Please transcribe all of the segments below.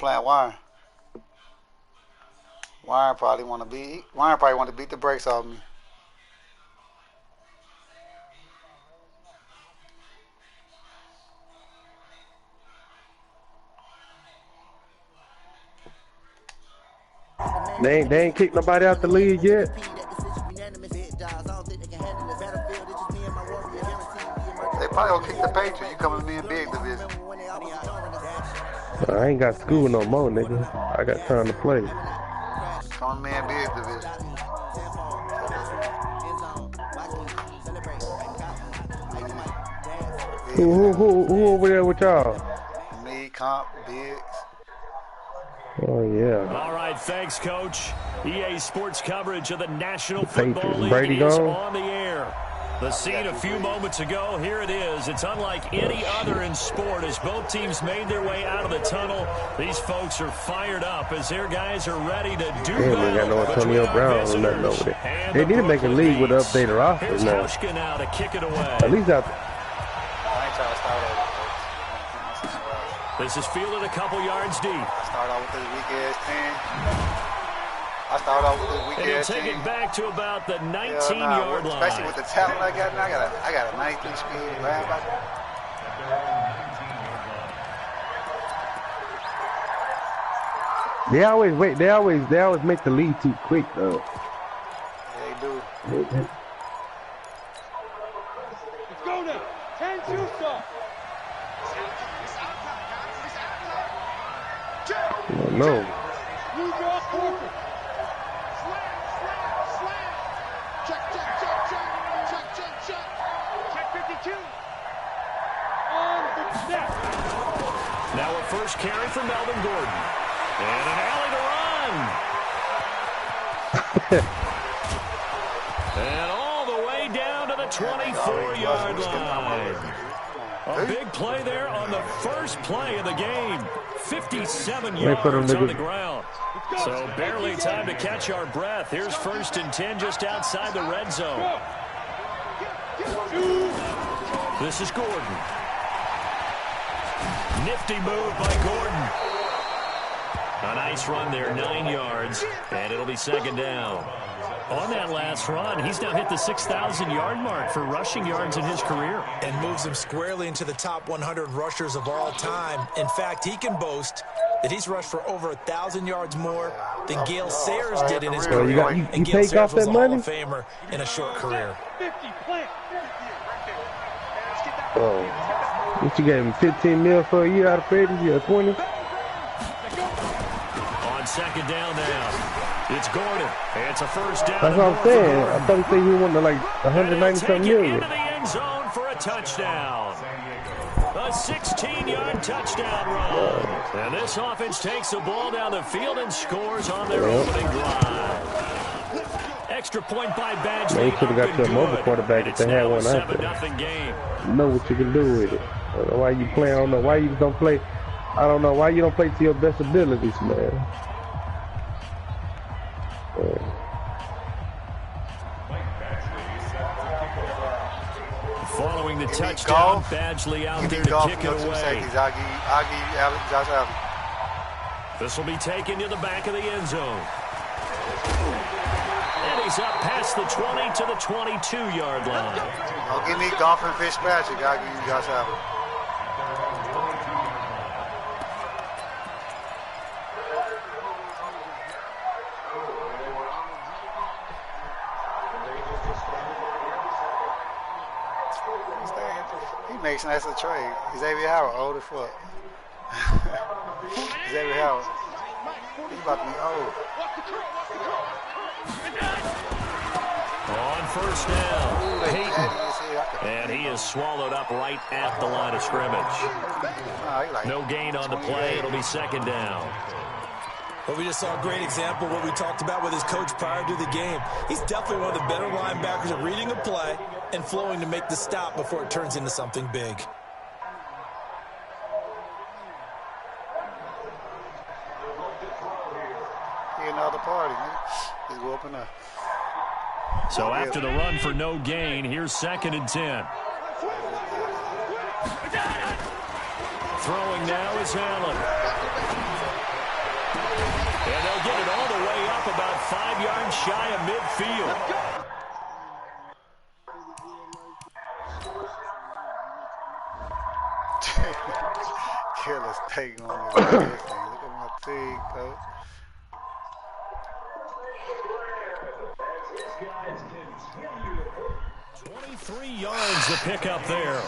playing Warren. Warren probably want to beat the brakes off me. They ain't kicked nobody out the league yet. They probably gonna kick the Patriots. You coming to me in big division. I ain't got school no more, nigga. I got time to play. Come to me in big division. Who over there with y'all? Me, Comp, Biggs. Oh, yeah. All right, thanks, Coach. EA Sports coverage of the National Football League Brady is gone? on the air. The scene a few moments ago, here it is. It's unlike any other in sport as both teams made their way out of the tunnel. These folks are fired up as their guys are ready to do Damn, we got no Antonio Brown or nothing over there. They need to make a league with an updated roster now. Now to kick it away. At least out. This is fielded a couple yards deep. I start out with this weak-ass team. I start out with this weak-ass team. Take it back to about the 19-yard line. Especially with the talent I got now. I got a 93 speed linebacker. They always make the lead too quick though. Yeah, they do. Let's go now. 10-2 stop. No. Move off corporate. Slam. Check. Check 52. On the snap. Now a first carry for Melvin Gordon. And an alley to run. And all the way down to the 24-yard line. A big play there on the first play of the game. 57 yards on the ground. So barely time to catch our breath. Here's 1st and 10 just outside the red zone. This is Gordon. Nifty move by Gordon. A nice run there, 9 yards, and it'll be 2nd down. On that last run, he's now hit the 6,000-yard mark for rushing yards in his career. And moves him squarely into the top 100 rushers of all time. In fact, he can boast that he's rushed for over 1,000 yards more than Gale Sayers did in his career. You take off that money? Hall of Famer in a short career. Oh, what you gave him 15 mil for a year out of credit? You got 20? On 2nd down now, it's Gordon. It's a 1st down. That's what I'm saying. I thought he said he wanted like 190-something million. Into the end zone for a touchdown. A 16-yard touchdown run. And this offense takes the ball down the field and scores on their opening drive. Extra point by Badgley. They should have got to a mobile quarterback if they had one out there. You know what you can do with it. I don't know why you play. I don't know why you don't play. I don't know why you don't play to your best abilities, man. Following the touchdown, Badgley out there to kick it away. This will be taken to the back of the end zone. And he's up past the 20 to the 22-yard line. Don't give me Goff and Fitzpatrick. I'll give you Josh Allen. He makes nice a trade. Xavier Howard, old as fuck. Xavier Howard. He's about to be old. On 1st down, Peyton. And he is swallowed up right at the line of scrimmage. No gain on the play. It'll be 2nd down. Well, we just saw a great example of what we talked about with his coach prior to the game. He's definitely one of the better linebackers at reading a play and flowing to make the stop before it turns into something big. Another party, man. Just go up and up. So after the run for no gain, here's 2nd and 10. Throwing now is Allen. And they'll get it all the way up about 5 yards shy of midfield. Careless take on this thing. Look at my thing, coach. Yards to pick up there.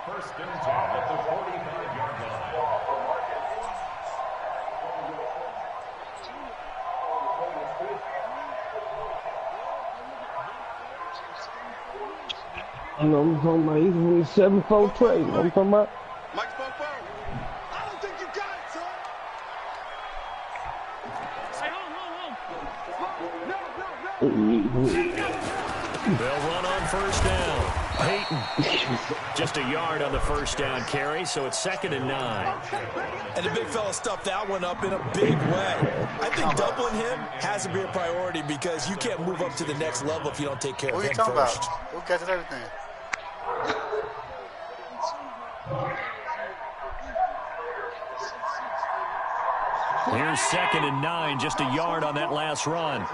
First and 10 at the 45-yard line. I'm talking about he's from the 7-4 trade. I'm talking about. Mike's ball forward. I don't think you got it, son. They'll run on first down. Peyton. Just a yard on the first down carry, so it's 2nd and 9. And the big fella stuffed that one up in a big way. I think doubling him has to be a priority because you can't move up to the next level if you don't take care of him first. What are you talking about? Who catches everything? Here's 2nd and 9, just a yard on that last run.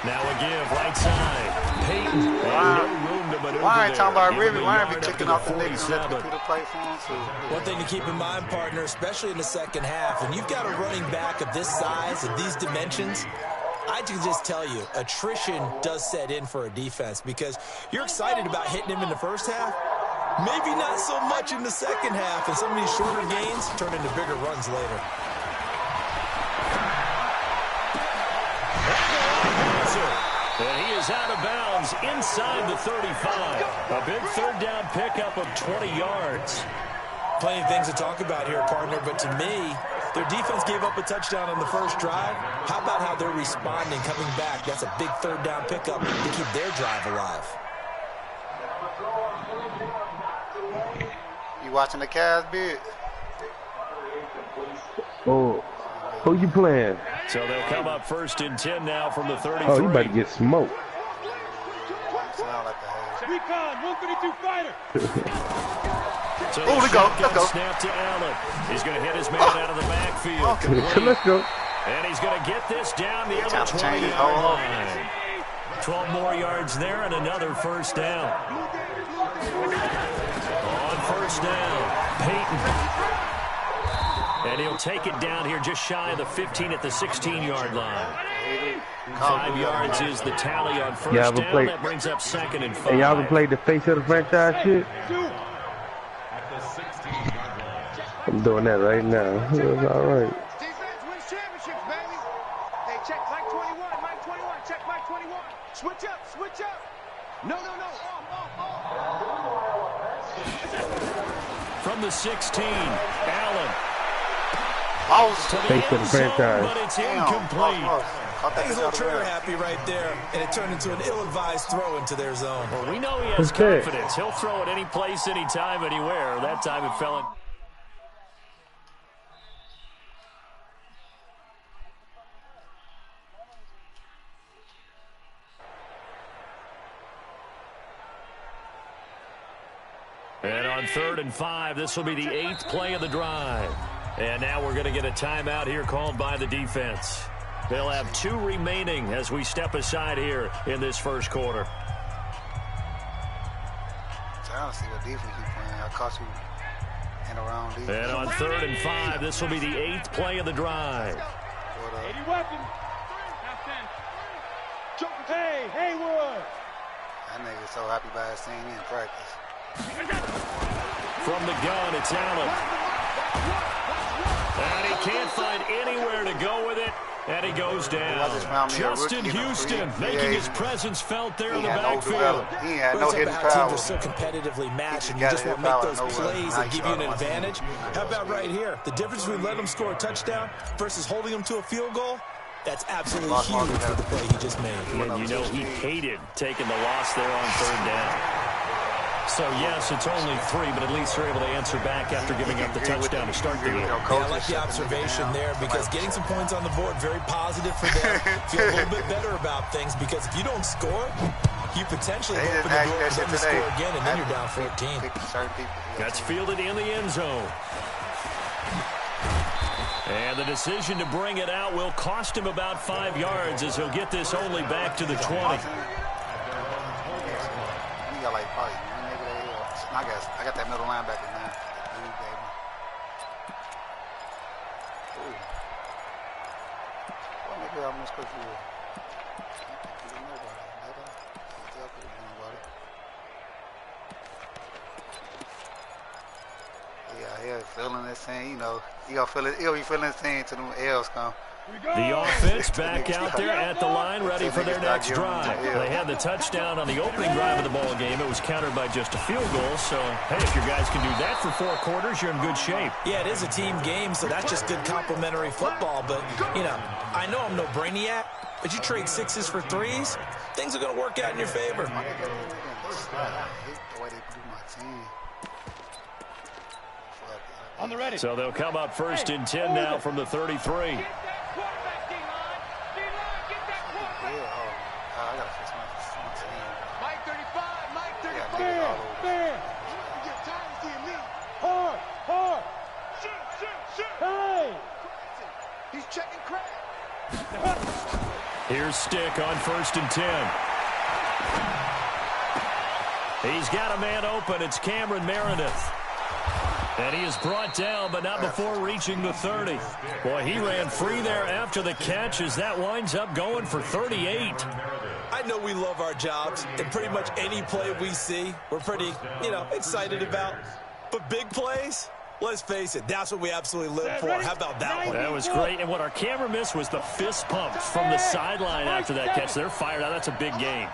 Now a give, right side. Peyton. Why ain't talking about Ribby? Why ain't be kicking off the niggas that computer play for him? One thing to keep in mind, partner, especially in the second half, when you've got a running back of this size, of these dimensions, I can just tell you, attrition does set in for a defense because you're excited about hitting him in the first half. Maybe not so much in the second half, and some of these shorter gains turn into bigger runs later. And he is out of bounds inside the 35. A big third down pickup of 20 yards. Plenty of things to talk about here, partner, but to me, their defense gave up a touchdown on the first drive. How about how they're responding, coming back? That's a big third down pickup to keep their drive alive. You watching the Cavs bid? Oh, who you playing? So they'll come up 1st and 10 now from the 33. Oh, you about to get smoked. Sound like a Recon, 132 fighter. So oh, let's go. Snap to Allen. He's going to hit his man out of the backfield. Let's go. And he's going to get this down the other 20-yard line. 12 more yards there and another first down. On first down, Peyton. And he'll take it down here just shy of the 15 at the 16-yard line. 5 yards is the tally on first down. That brings up 2nd and 5. Hey, y'all ever played the face of the franchise shit? I'm doing that right now. It's all right. Defense wins championships, baby. Hey, check Mike 21, Mike 21, check Mike 21. Switch up, switch up. No. From the 16, Allen. Face of the franchise. But it's incomplete. He's a little trigger happy right there, and it turned into an ill-advised throw into their zone. Well, we know he has confidence. He'll throw it any place, anytime, anywhere. That time it fell in. And on 3rd and 5, this will be the 8th play of the drive. And now we're going to get a timeout here called by the defense. They'll have 2 remaining as we step aside here in this first quarter. I don't see what defense he's playing. I caught you in around defense. And on 3rd and 5, this will be the 8th play of the drive. 80 weapon. Hey, Haywood. That nigga's so happy by his team in practice. From the gun, it's Allen. And he can't find anywhere to go with it. And he goes down. Justin Houston making his presence felt there in the backfield. He had no hidden power. Teams are so competitively matched, and you just want to make those plays that give you an advantage. How about right here? The difference between letting them score a touchdown versus holding them to a field goal, that's absolutely huge for the play he just made. And you know he hated taking the loss there on 3rd down. So, yes, it's only 3, but at least they're able to answer back after giving up the touchdown to start the game. Yeah, I like the observation there because getting some points on the board, very positive for them. Feel a little bit better about things because if you don't score, you potentially open the door for them to score again, and then you're down 14. That's fielded in the end zone. And the decision to bring it out will cost him about 5 yards as he'll get this only back to the 20. I got that middle linebacker now. Maybe I must go through it. Yeah, feeling this thing, you know. He'll be feeling this thing till them L's come. The offense back out there at the line, ready for their next drive. They had the touchdown on the opening drive of the ball game. It was countered by just a field goal. So, hey, if your guys can do that for 4 quarters, you're in good shape. Yeah, it is a team game, so that's just good complimentary football. But, you know, I know I'm no brainiac, but you trade 6s for 3s, things are going to work out in your favor. On the ready. So they'll come up 1st and 10 now from the 33. Mike 35, Mike 35. Hard. Shoot. Hey. He's checking crack. Here's Stick on 1st and 10. He's got a man open. It's Cameron Meredith. And he is brought down, but not before reaching the 30. Boy, he ran free there after the catch as that winds up going for 38. I know we love our jobs, and pretty much any play we see, we're pretty, excited about. But big plays, let's face it, that's what we absolutely live for. How about that one? That was great. And what our camera missed was the fist pump from the sideline after that catch. They're fired out. That's a big game.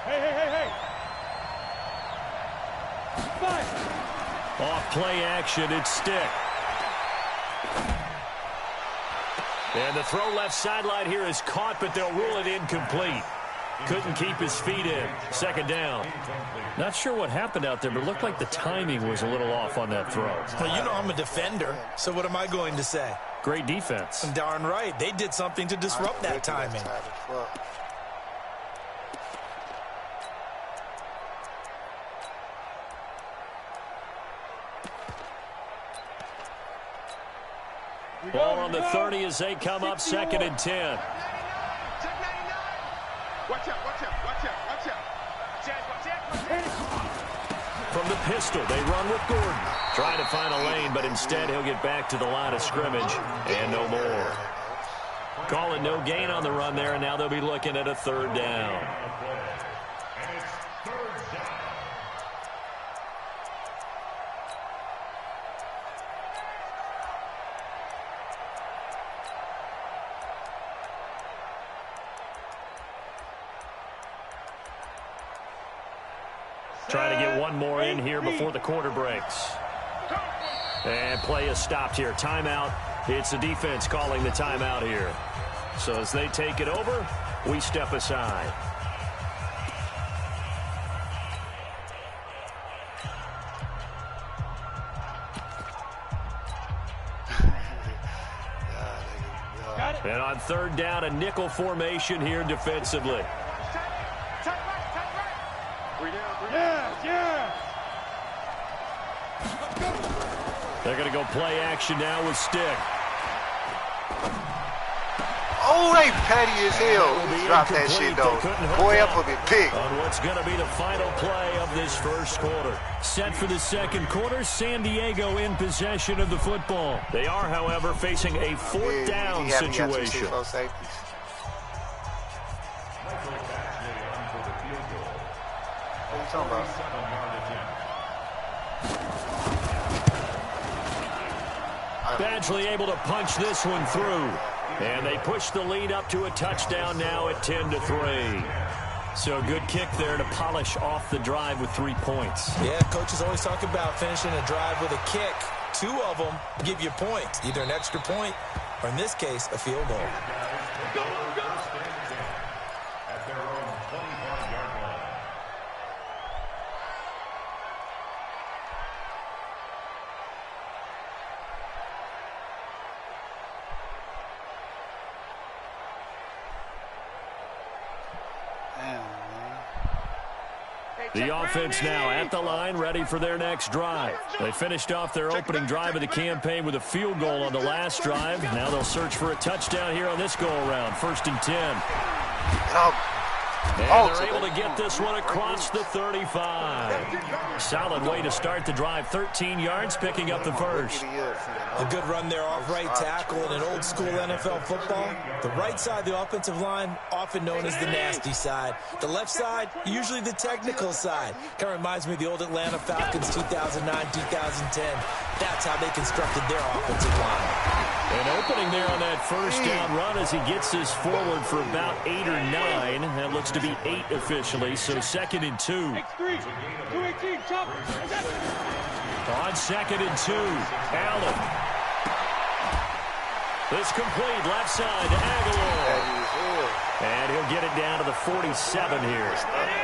Hey. Off play action, it's Stick. And the throw left sideline here is caught, but they'll rule it incomplete. Couldn't keep his feet in. 2nd down. Not sure what happened out there, but it looked like the timing was a little off on that throw. Well, you know I'm a defender, so what am I going to say? Great defense. Darn right. They did something to disrupt that timing. Ball on the 30 as they come up 2nd and 10. Watch out. From the pistol, they run with Gordon. Trying to find a lane, but instead he'll get back to the line of scrimmage and no more. Calling no gain on the run there, and now they'll be looking at a 3rd down. Trying to get one more in here before the quarter breaks. And play is stopped here. Timeout. It's the defense calling the timeout here. So as they take it over, we step aside. And on 3rd down, a nickel formation here defensively. They're going to go play action now with Stick. Oh, they petty as hell. Drop that shit, though. Boy, that would be big. On what's going to be the final play of this 1st quarter. Set for the 2nd quarter, San Diego in possession of the football. They are, however, facing a 4th down situation. Badgley able to punch this one through. And they push the lead up to a touchdown now at 10-3. So good kick there to polish off the drive with 3 points. Yeah, coaches always talk about finishing a drive with a kick. 2 of them give you points, either an extra point or, in this case, a field goal. Go! At their own 25-yard line. The offense now at the line, ready for their next drive. They finished off their opening drive of the campaign with a field goal on the last drive. Now they'll search for a touchdown here on this go-around. 1st and 10. And they're able to get this one across the 35. Solid way to start the drive. 13 yards, picking up the first. A good run there off right tackle in an old-school NFL football. The right side of the offensive line, often known as the nasty side. The left side, usually the technical side. Kind of reminds me of the old Atlanta Falcons 2009-2010. That's how they constructed their offensive line. An opening there on that first down run as he gets this forward for about 8 or 9. That looks to be 8 officially, so 2nd and 2. On 2nd and 2, Allen. This complete left side to Aguilar. And he'll get it down to the 47 here.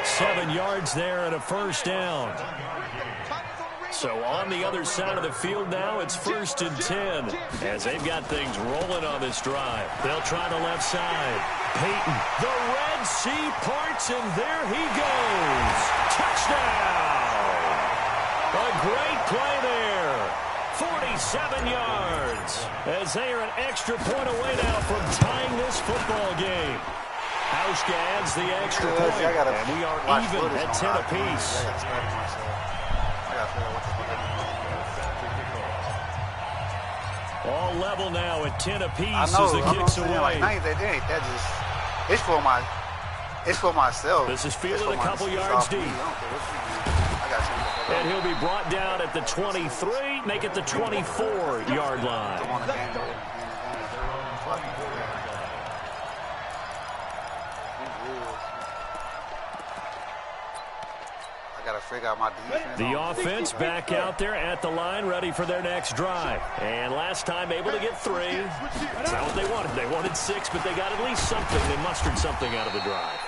7 yards there and a first down. So on the other side of the field now, it's 1st and 10 as they've got things rolling on this drive. They'll try the left side. Peyton, the Red Sea parts, and there he goes. Touchdown! A great play there. 47 yards as they are an extra point away now from tying this football game. Hauschka adds the extra point, and we are even at 10 apiece. All level now at 10 apiece as the kicks away. Like, it's for myself. This is fielded a couple yards deep. And he'll be brought down at the 23, make it the 24-yard line. Figure out my defense. The offense back out there at the line, ready for their next drive. And last time able to get 3. That's not what they wanted. They wanted 6, but they got at least something. They mustered something out of the drive.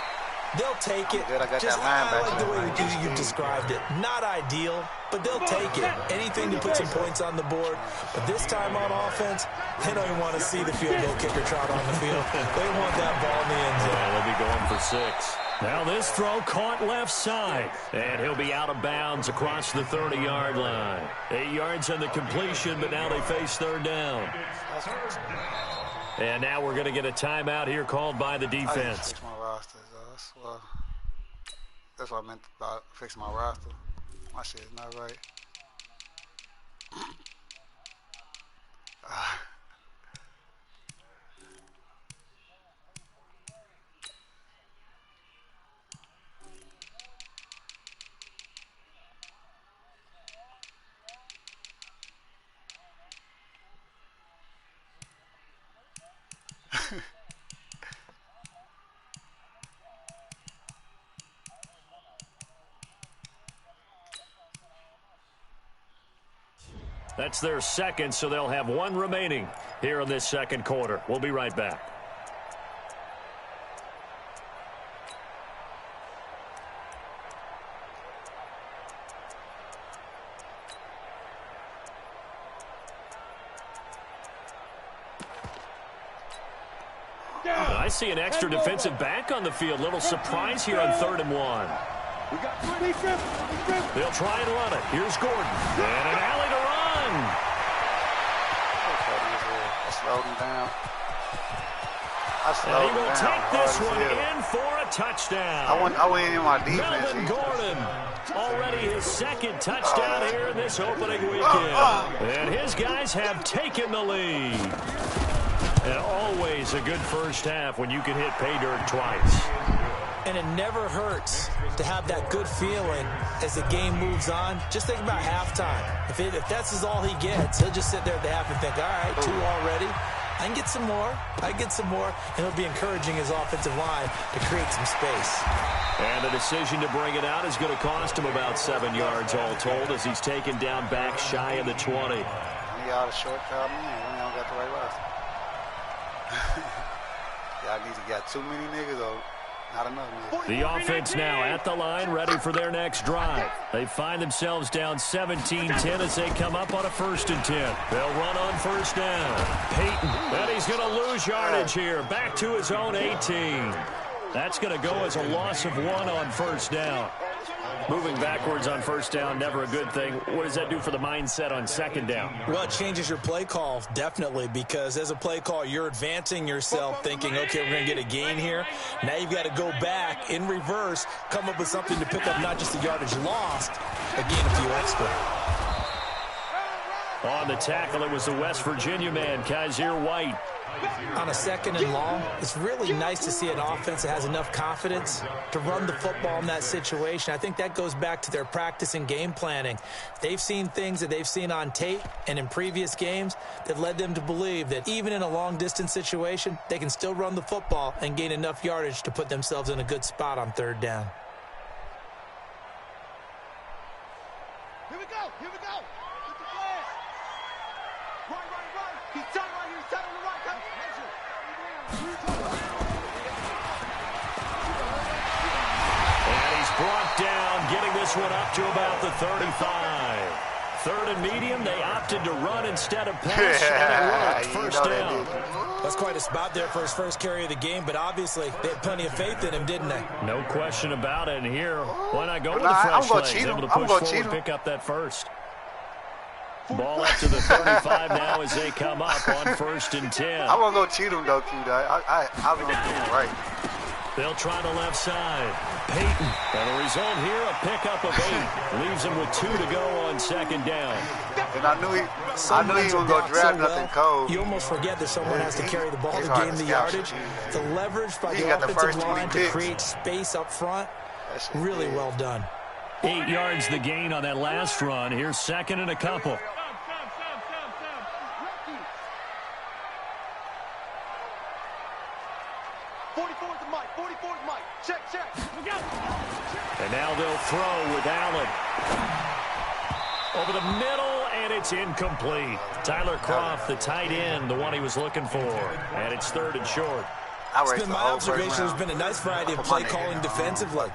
They'll take it. I like the way you described it. Not ideal, but they'll take it. Anything to put some points on the board. But this time on offense, they don't even want to see the field goal kicker trot on the field. They want that ball in the end zone. Yeah, they'll be going for 6. Now this throw caught left side. And he'll be out of bounds across the 30-yard line. 8 yards on the completion, but now they face 3rd down. And now we're going to get a timeout here called by the defense. That's what I meant about fixing my roster. My shit is not right. That's their 2nd, so they'll have 1 remaining here in this 2nd quarter. We'll be right back. I see an extra defensive back on the field. Little surprise here on 3rd and 1. They'll try and run it. Here's Gordon. And an alley to run. Slowed him down. And he will take this one in for a touchdown. I went in my defense. Melvin Gordon, already his 2nd touchdown here in this opening weekend. And his guys have taken the lead. And always a good first half when you can hit pay dirt twice. And it never hurts to have that good feeling as the game moves on. Just think about halftime. If that's all he gets, he'll just sit there at the half and think, all right, 2 already. I can get some more. And he'll be encouraging his offensive line to create some space. And the decision to bring it out is going to cost him about 7 yards all told as he's taken down back shy of the 20. He out of short crowd, man. We don't got the right roster. Y'all need to got too many niggas though. Not enough, man. The offense now at the line, ready for their next drive. They find themselves down 17-10 as they come up on a 1st and 10. They'll run on 1st down. Peyton, and he's going to lose yardage here. Back to his own 18. That's going to go as a loss of 1 on first down. Moving backwards on first down, never a good thing. What does that do for the mindset on second down? Well, it changes your play call, definitely, because as a play call, you're advancing yourself thinking, okay, we're going to get a gain here. Now you've got to go back in reverse, come up with something to pick up not just the yardage lost, but gain a few extra. On the tackle, it was the West Virginia man, Kaiser White. On a second and long, it's really nice to see an offense that has enough confidence to run the football in that situation. I think that goes back to their practice and game planning. They've seen things that they've seen on tape and in previous games that led them to believe that even in a long-distance situation, they can still run the football and gain enough yardage to put themselves in a good spot on third down. Here we go. Here we go. Get the flag. Right. He's tight right here. He's tight on the right. Coach. And he's brought down, getting this one up to about the 35. Third and medium, they opted to run instead of pass, and it worked. First down. That's quite a spot there for his first carry of the game, but obviously they had plenty of faith in him, didn't they? No question about it. And here, why not go with the fresh legs? Able to push forward, pick up that first. Ball up to the 35 now as they come up on first and 10. I'm going to go cheat him, though, Q. I'm going to do him right. They'll try the left side. Peyton. And the result here, a pickup of 8. Leaves him with 2 to go on second down. And I knew he was going to grab nothing cold. You almost forget that someone has to carry the ball to gain the yardage. The leverage by the offensive line to create space up front, really well done. 8 yards the gain on that last run. Here's second and a couple. 44's the mic. 44's mic. Check. And now they'll throw with Allen. Over the middle, and it's incomplete. Tyler Croft, the tight end, the one he was looking for. And it's third and short. It's been my observation. There's been a nice variety of play calling defensively.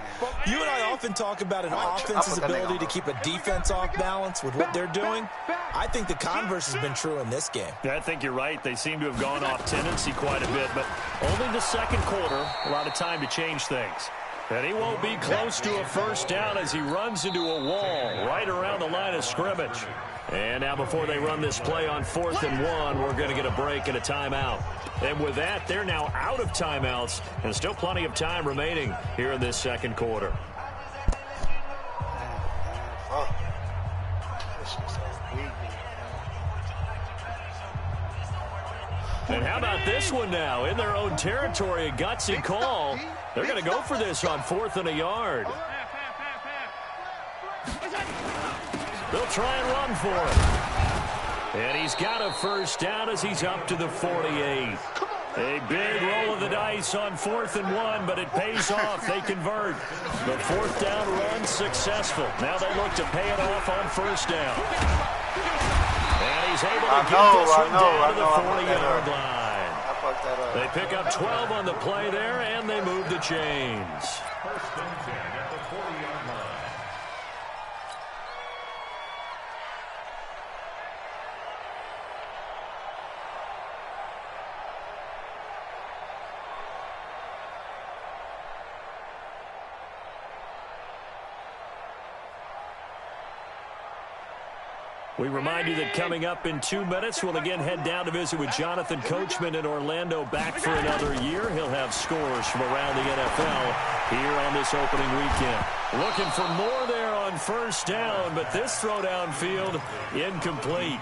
You and I often talk about an offense's ability to keep a defense off balance with what they're doing. I think the converse has been true in this game. Yeah, I think you're right. They seem to have gone off tendency quite a bit, but only the second quarter, a lot of time to change things. And he won't be close to a first down as he runs into a wall right around the line of scrimmage. And now before they run this play on 4th and 1, we're going to get a break and a timeout. And with that, they're now out of timeouts and still plenty of time remaining here in this second quarter. And how about this one now? In their own territory, a gutsy call. They're going to go for this on 4th and a yard. They'll try and run for it. And he's got a first down as he's up to the 48. A big roll of the dice on 4th and 1, but it pays off. They convert. The 4th down run successful. Now they look to pay it off on first down. And he's able to get this one down to the 40-yard line. They pick up 12 on the play there, and they move the chains. First and 10 at the 40-yard line. We remind you that coming up in 2 minutes, we'll again head down to visit with Jonathan Coachman in Orlando, back for another year. He'll have scores from around the NFL here on this opening weekend. Looking for more there on first down, but this throw downfield incomplete.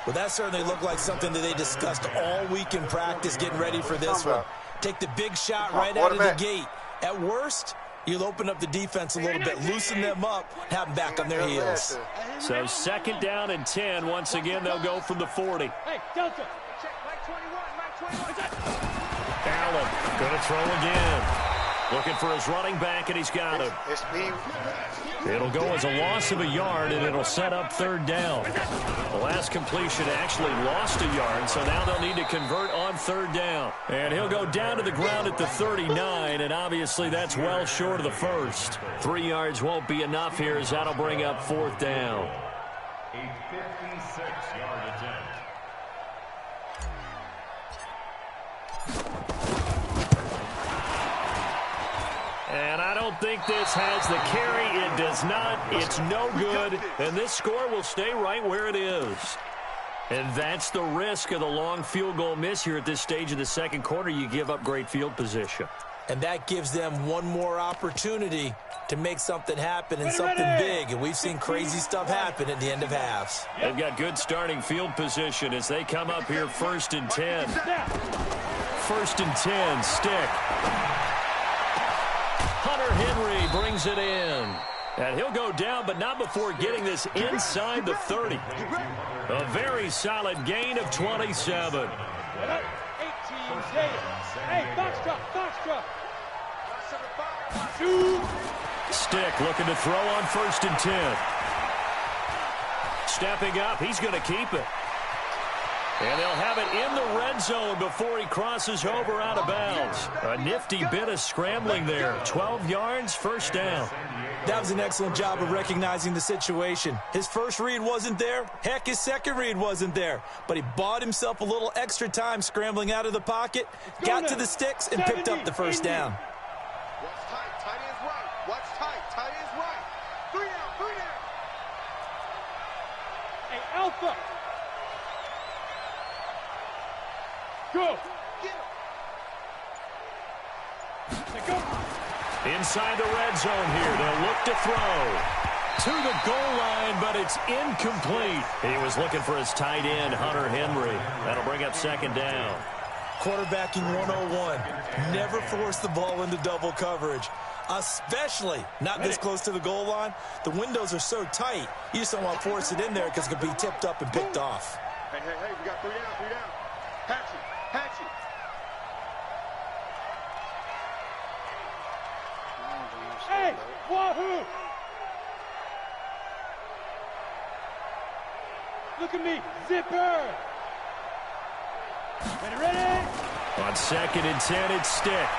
Well, that certainly looked like something that they discussed all week in practice, getting ready for this one. Take the big shot right out of the gate. At worst, you'll open up the defense a little bit, loosen them up, have them back on their heels. So second down and 10. Once again, they'll go from the 40. Hey, Delta. Check Mike 21. Allen going to throw again. Looking for his running back, and he's got him. It'll go as a loss of a yard, and it'll set up third down. The last completion actually lost a yard, so now they'll need to convert on third down. And he'll go down to the ground at the 39, and obviously that's well short of the first. 3 yards won't be enough here, as that'll bring up fourth down. A 56-yard attempt. And I don't think this has the carry. It does not. It's no good. And this score will stay right where it is. And that's the risk of the long field goal miss here at this stage of the second quarter. You give up great field position. And that gives them one more opportunity to make something happen and something big. And we've seen crazy stuff happen at the end of halves. They've got good starting field position as they come up here 1st and 10. 1st and 10, stick. Hunter Henry brings it in. And he'll go down, but not before getting this inside the 30. A very solid gain of 27. 18, hey, box truck. Stick looking to throw on 1st and 10. Stepping up, he's going to keep it. And they'll have it in the red zone before he crosses over out of bounds. A nifty bit of scrambling there. 12 yards, 1st down. That was an excellent job of recognizing the situation. His first read wasn't there. Heck, his second read wasn't there. But he bought himself a little extra time scrambling out of the pocket, got to the sticks, and picked up the 1st down. Watch tight end's right. Watch tight end's right. 3 down. Hey, Alpha. Go. Get him. Go. Inside the red zone here. They'll look to throw. To the goal line, but it's incomplete. He was looking for his tight end, Hunter Henry. That'll bring up 2nd down. Quarterbacking 101. Never force the ball into double coverage, especially not this close to the goal line. The windows are so tight, you just don't want to force it in there because it could be tipped up and picked off. Hey, we got 3 down. Hatchet. Hey, wahoo! Look at me, zipper! Ready? On 2nd and 10, it's Stick.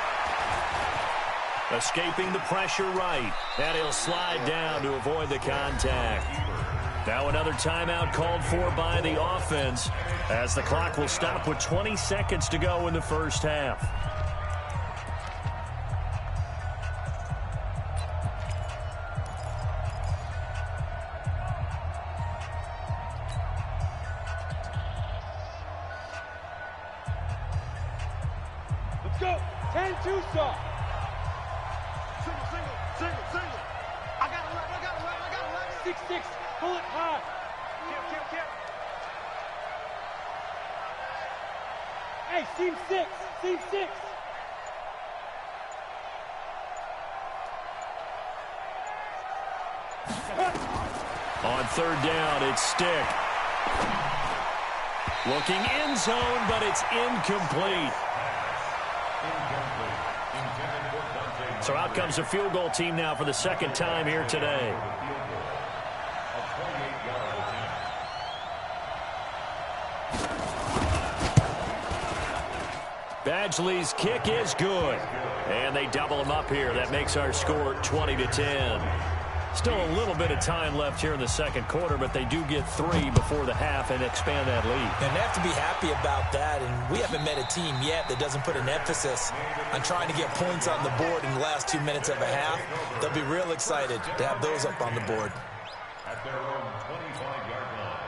Escaping the pressure right. And he'll slide down to avoid the contact. Now another timeout called for by the offense as the clock will stop with 20 seconds to go in the 1st half. Let's go! 10-2 stop! Single! I got it! 6-6! Pull it high! Kill! Hey, seam 6! On 3rd down, it's Stick. Looking end zone, but it's incomplete. So out comes a field goal team now for the 2nd time here today. Badgley's kick is good. And they double him up here. That makes our score 20-10. Still a little bit of time left here in the 2nd quarter, but they do get 3 before the half and expand that lead. And they have to be happy about that, and we haven't met a team yet that doesn't put an emphasis on trying to get points on the board in the last 2 minutes of a half. They'll be real excited to have those up on the board. At their own 25-yard line.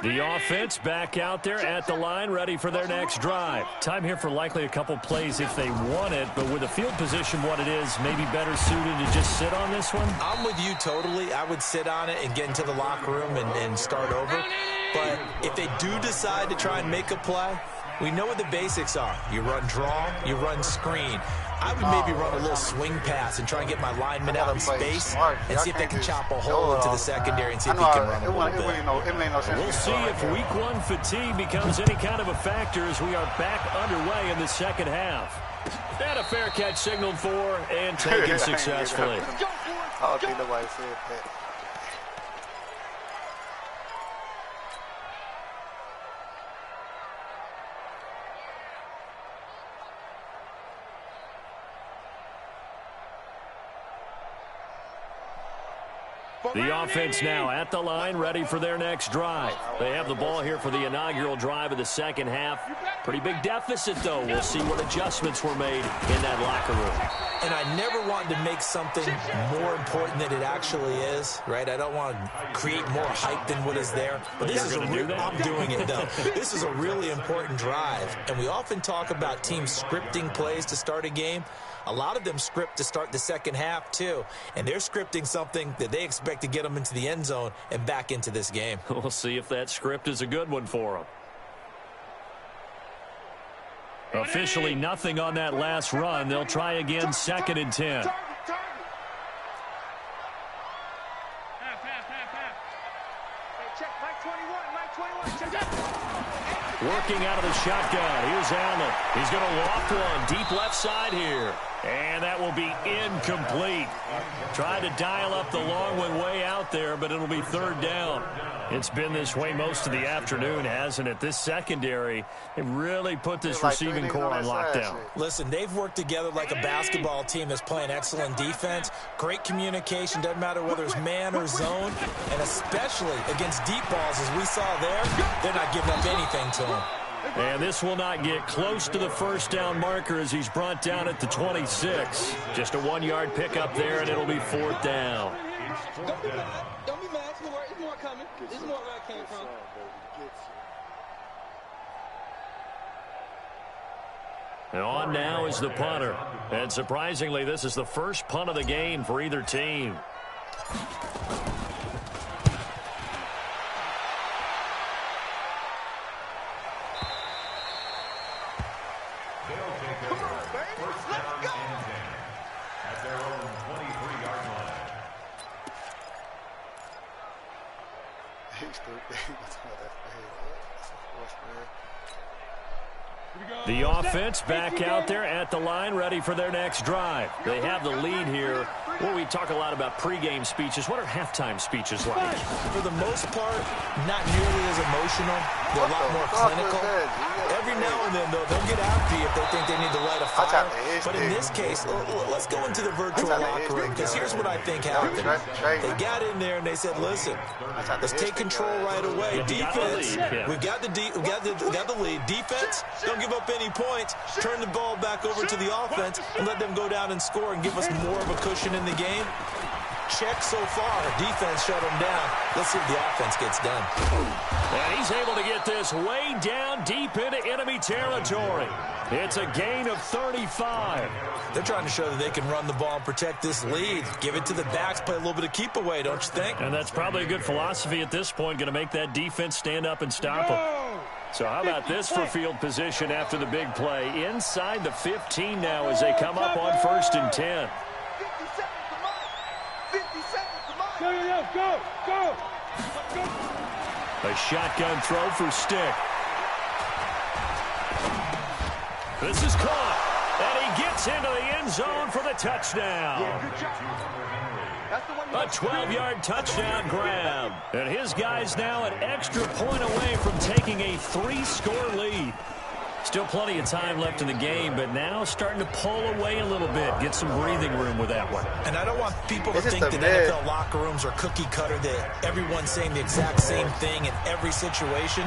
The offense back out there at the line, ready for their next drive. Time here for likely a couple plays if they want it, but with the field position what it is, maybe better suited to just sit on this one? I'm with you totally. I would sit on it and get into the locker room and start over. But if they do decide to try and make a play, we know what the basics are. You run draw, you run screen. I would maybe run a little swing pass and try and get my lineman out in space and see if they can chop a hole into the secondary and see if he can run a little bit. We'll see if week 1 fatigue becomes any kind of a factor as we are back underway in the 2nd half. And a fair catch signaled for and taken successfully. I don't think nobody said that. The offense now at the line, ready for their next drive. They have the ball here for the inaugural drive of the second half. Pretty big deficit, though. We'll see what adjustments were made in that locker room. And I never wanted to make something more important than it actually is, right? I don't want to create more hype than what is there. But this is I'm doing it, though. This is a really important drive. And we often talk about teams scripting plays to start a game. A lot of them script to start the second half, too. And they're scripting something that they expect to get them into the end zone and back into this game. We'll see if that script is a good one for them. Officially nothing on that last run. They'll try again, 2nd and 10. Working out of the shotgun. Here's Allen. He's going to loft one deep left side here. And that will be incomplete. Tried to dial up the long one way out there, but it'll be 3rd down. It's been this way most of the afternoon, hasn't it? This secondary, they really put this receiving core on lockdown. Listen, they've worked together like a basketball team that's playing excellent defense. Great communication, doesn't matter whether it's man or zone. And especially against deep balls, as we saw there, they're not giving up anything to them. And this will not get close to the 1st down marker as he's brought down at the 26. Just a 1-yard pickup there, and it'll be 4th down. Don't be mad. It's more coming. This is more where I came from. And on now is the punter. And surprisingly, this is the first punt of the game for either team. The offense back out there at the line, ready for their next drive. They have the lead here. Well, we talk a lot about pregame speeches. What are halftime speeches like? For the most part, not nearly as emotional. They're a lot more clinical. Every now and then, though, they'll get after you if they think they need to light a fire. But in this case, let's go into the virtual locker room, because here's what I think happened. They got in there and they said, listen, let's take control right away. Defense, we've got the lead. Defense, don't give up any points. Turn the ball back over to the offense and let them go down and score and give us more of a cushion in the game. Check so far. Defense shut him down. Let's see if the offense gets done. And he's able to get this way down deep into enemy territory. It's a gain of 35. They're trying to show that they can run the ball and protect this lead. Give it to the backs, play a little bit of keep away, don't you think? And that's probably a good philosophy at this point, going to make that defense stand up and stop them. So how about this for field position after the big play? Inside the 15 now as they come up on 1st and 10. Go. A shotgun throw for Stick. This is caught. And he gets into the end zone for the touchdown. A 12-yard touchdown grab. And his guys now an extra point away from taking a 3-score lead. Still plenty of time left in the game, but now starting to pull away a little bit. Get some breathing room with that one. And I don't want people to think that NFL locker rooms are cookie cutter, that everyone's saying the exact same thing in every situation.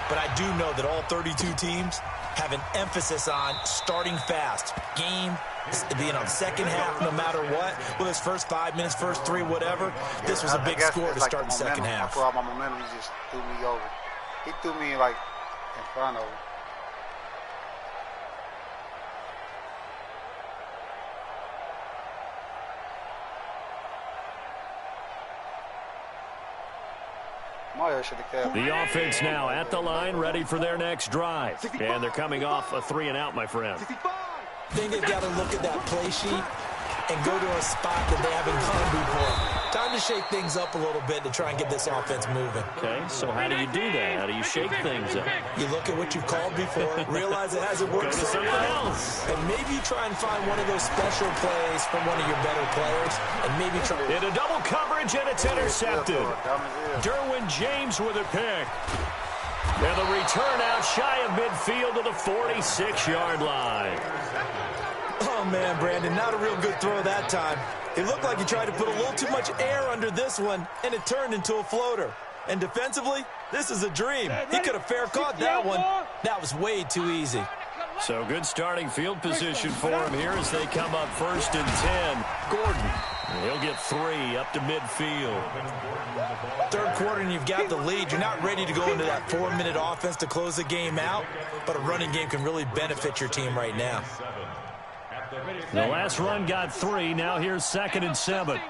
But I do know that all 32 teams have an emphasis on starting fast. Game, second half, no matter what. Whether it's first 5 minutes, first 3, whatever. This was a big score to start the second half. After all my momentum, he just threw me over. He threw me, like, in front of him. The offense now at the line, ready for their next drive. And they're coming off a 3-and-out, my friend. I think they've got to look at that play sheet and go to a spot that they haven't gone before. Time to shake things up a little bit to try and get this offense moving. Okay, so how do you do that? How do you shake things up? You look at what you've called before, realize it hasn't worked Go to something else. And maybe try and find one of those special plays from one of your better players, and maybe try. In a double coverage, and it's intercepted. Derwin James with a pick. And the return out shy of midfield to the 46-yard line. Oh, man, Brandon, not a real good throw that time. It looked like he tried to put a little too much air under this one, and it turned into a floater. And defensively, this is a dream. He could have fair caught that one. That was way too easy. So good starting field position for him here as they come up 1st and 10. Gordon, he'll get 3 up to midfield. Third quarter and you've got the lead. You're not ready to go into that 4-minute offense to close the game out, but a running game can really benefit your team right now. The last run got 3. Now here's 2nd and 7.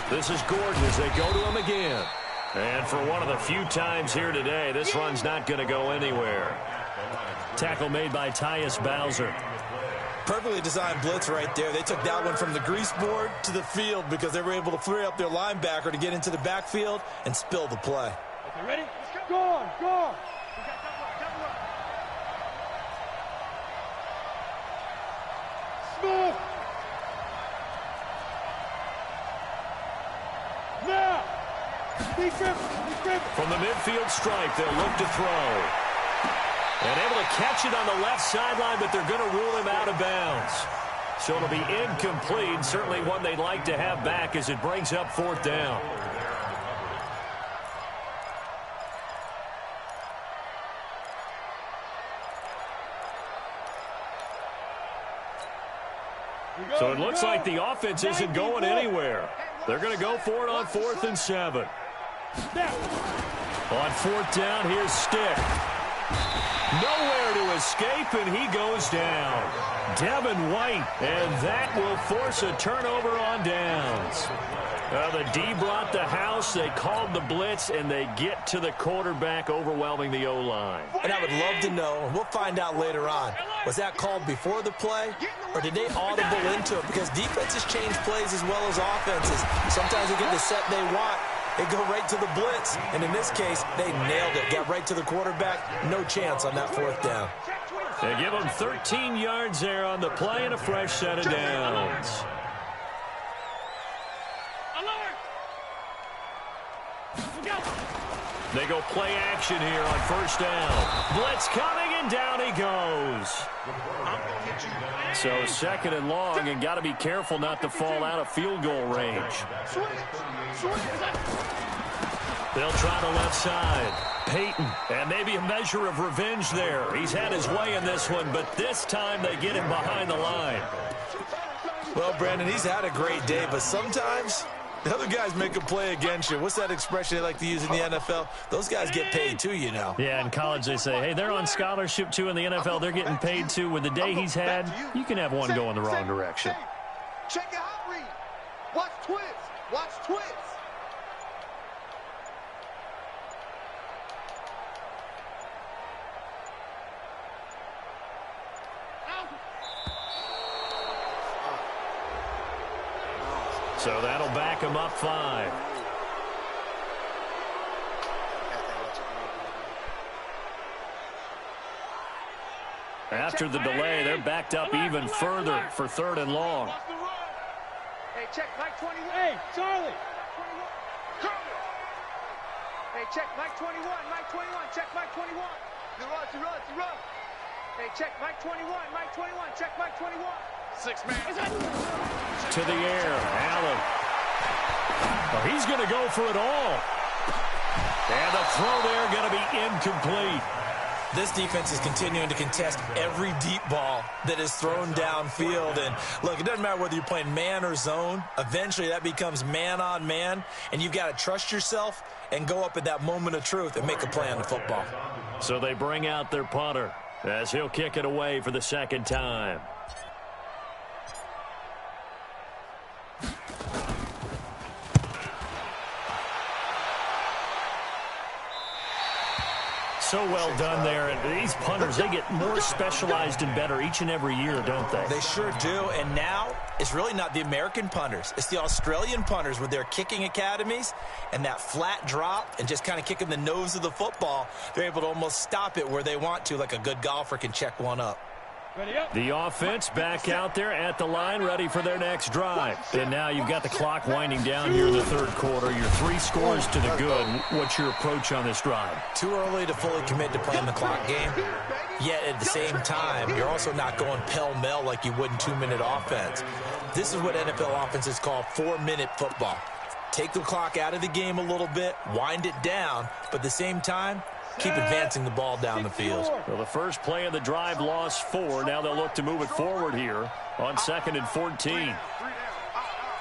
This is Gordon as they go to him again. And for one of the few times here today, this run's not going to go anywhere. Tackle made by Tyus Bowser. Perfectly designed blitz right there. They took that one from the grease board to the field because they were able to free up their linebacker to get into the backfield and spill the play. Okay, ready? Go on, go on. Smooth. Now. Be grip. From the midfield stripe, they'll look to throw. And able to catch it on the left sideline, but they're going to rule him out of bounds. So it'll be incomplete. Certainly one they'd like to have back as it brings up 4th down. So it looks like the offense isn't going anywhere. They're going to go for it on 4th and 7. On 4th down, here's Stick. Nowhere to escape, and he goes down. Devin White, and that will force a turnover on downs. The D brought the house, they called the blitz, and they get to the quarterback, overwhelming the O-line. And I would love to know, and we'll find out later on, was that called before the play, or did they audible into it? Because defenses change plays as well as offenses. Sometimes they get the set they want. They go right to the blitz, and in this case, they nailed it. Got right to the quarterback. No chance on that 4th down. They give them 13 yards there on the play and a fresh set of downs. They go play action here on 1st down. Blitz coming, and down he goes. So 2nd and long, and got to be careful not to fall out of field goal range. They'll try the left side. Peyton, and maybe a measure of revenge there. He's had his way in this one, but this time they get him behind the line. Well, Brandon, he's had a great day, but sometimes the other guys make a play against you. What's that expression they like to use in the NFL? Those guys get paid too, you know. Yeah, in college they say, hey, they're on scholarship too. In the NFL, they're getting paid too. With the day he's had, you can have one go in the wrong direction. Check your hot read. Watch twist. Watch twist. So that'll back him up 5. After the delay, they're backed up even further for 3rd and long. Hey, check Mike 21. Hey, Charlie. Hey, check Mike 21. Mike 21. Check Mike 21. Zero. Hey, check Mike 21. Mike 21. Check Mike 21. 6 man. To the air, Allen. Oh, he's going to go for it all. And the throw there going to be incomplete. This defense is continuing to contest every deep ball that is thrown downfield. And, look, it doesn't matter whether you're playing man or zone. Eventually, that becomes man-on-man, and you've got to trust yourself and go up at that moment of truth and make a play on the football. So they bring out their punter as he'll kick it away for the 2nd time. So well done there. And these punters, they get more specialized and better each and every year, don't they? They sure do. And now it's really not the American punters. It's the Australian punters with their kicking academies and that flat drop and just kind of kicking the nose of the football. They're able to almost stop it where they want to, like a good golfer can check one up. The offense back out there at the line, ready for their next drive. And now you've got the clock winding down here in the third quarter. Your 3 scores to the good. What's your approach on this drive? Too early to fully commit to playing the clock game. Yet at the same time, you're also not going pell-mell like you would in 2-minute offense. This is what NFL offenses call 4-minute football. Take the clock out of the game a little bit, wind it down, but at the same time, keep advancing the ball down the field. Well, the first play of the drive lost 4. Now they'll look to move it forward here on 2nd and 14.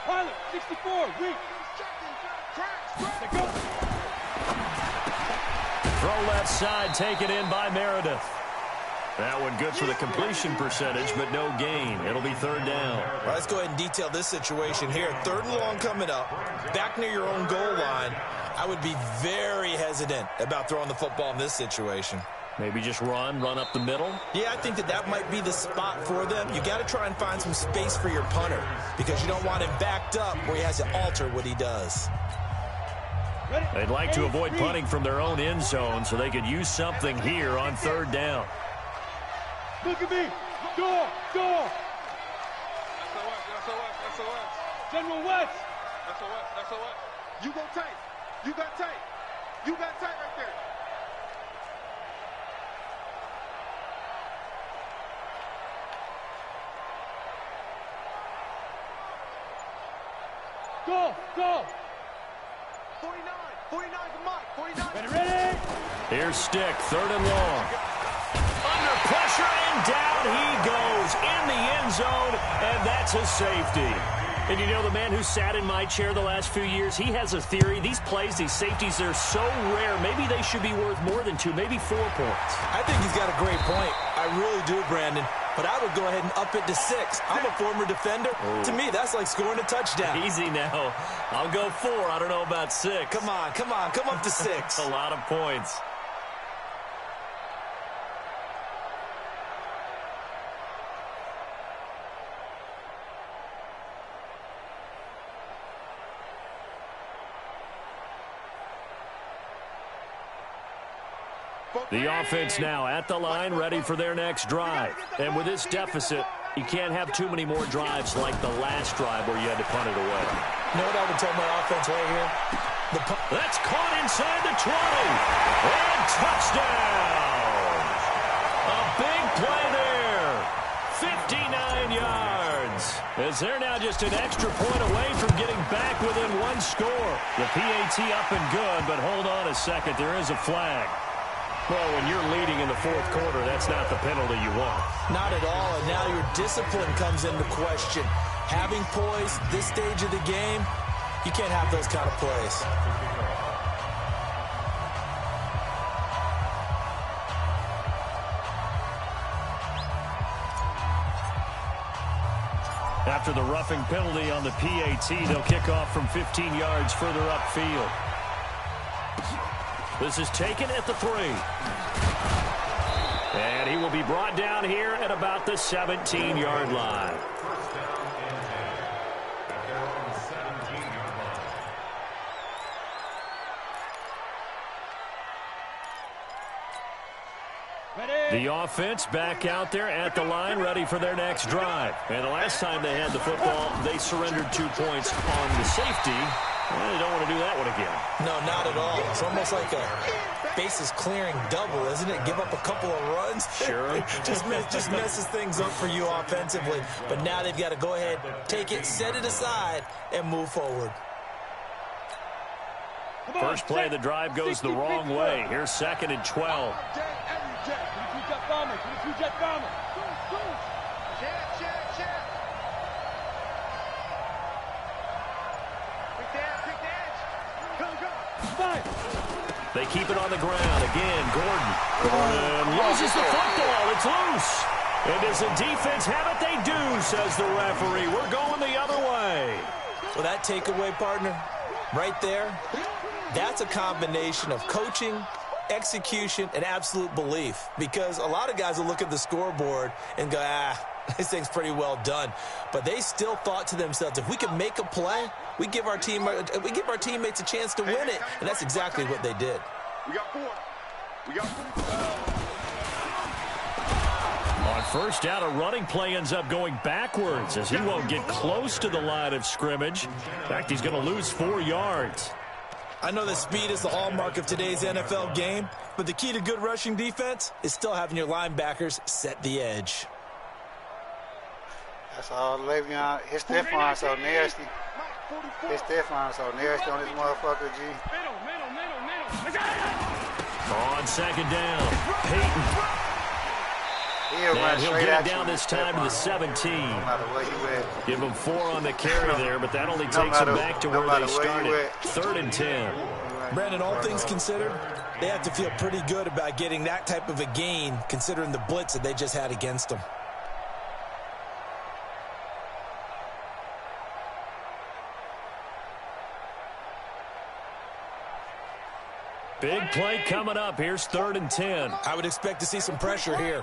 Pilot, 64, weak. Throw left side, taken in by Meredith. That one good for the completion percentage, but no gain. It'll be 3rd down. All right, let's go ahead and detail this situation here. 3rd and long coming up, back near your own goal line. I would be very hesitant about throwing the football in this situation. Maybe just run up the middle? Yeah, I think that might be the spot for them. You got to try and find some space for your punter because you don't want him backed up where he has to alter what he does. They'd like to avoid punting from their own end zone so they could use something here on 3rd down. Look at me. Door. SOS. General West. SOS. You go tight. You got tight. You got tight right there. Go. 49 for Mike. 49. Ready. Here's Stick, 3rd and long. Under pressure, and down he goes in the end zone, and that's a safety. And you know, the man who sat in my chair the last few years, he has a theory. These plays, these safeties, they're so rare. Maybe they should be worth more than 2, maybe 4 points. I think he's got a great point. I really do, Brandon. But I would go ahead and up it to 6. I'm a former defender. Oh. To me, that's like scoring a touchdown. Easy now. I'll go 4. I don't know about 6. Come on. Come up to 6. A lot of points. The offense now at the line, ready for their next drive. And with this deficit, you can't have too many more drives like the last drive where you had to punt it away. You know what I would tell my offense right here? That's caught inside the 20. And touchdown. A big play there. 59 yards. As they're now just an extra point away from getting back within 1 score. The PAT up and good, but hold on a second. There is a flag. Well, when you're leading in the 4th quarter, that's not the penalty you want. Not at all, and now your discipline comes into question. Having poise this stage of the game, you can't have those kind of plays. After the roughing penalty on the PAT, they'll kick off from 15 yards further upfield. This is taken at the 3. And he will be brought down here at about the 17-yard line. The offense back out there at the line, ready for their next drive. And the last time they had the football, they surrendered 2 points on the safety. Well, they don't want to do that one again. No, not at all. It's almost like a bases clearing double, isn't it? Give up a couple of runs. Sure. just messes things up for you offensively. But now they've got to go ahead, take it, set it aside, and move forward. First play of the drive goes the wrong way. Here's 2nd and 12. They keep it on the ground. Again, Gordon loses the football. It's loose. And does the defense have it? They do, says the referee. We're going the other way. Well, that takeaway, partner, right there, that's a combination of coaching, execution, and absolute belief. Because a lot of guys will look at the scoreboard and go, this thing's pretty well done. But they still thought to themselves, if we can make a play, we give our teammates a chance to win it. And that's exactly what they did. We got 4. On first down, a running play ends up going backwards as he won't get close to the line of scrimmage. In fact, he's going to lose 4 yards. I know that speed is the hallmark of today's NFL game, but the key to good rushing defense is still having your linebackers set the edge. That's all Le'Veon. His stiff line so nasty. His stiff line so nasty on this motherfucker, G. On second down, Peyton. And he'll get it down this time to the 17. Give him 4 on the carry there, but that only takes him back to where they started. 3rd and 10. Brandon, all things considered, they have to feel pretty good about getting that type of a gain considering the blitz that they just had against them. Big play coming up. Here's 3rd and 10. I would expect to see some pressure here.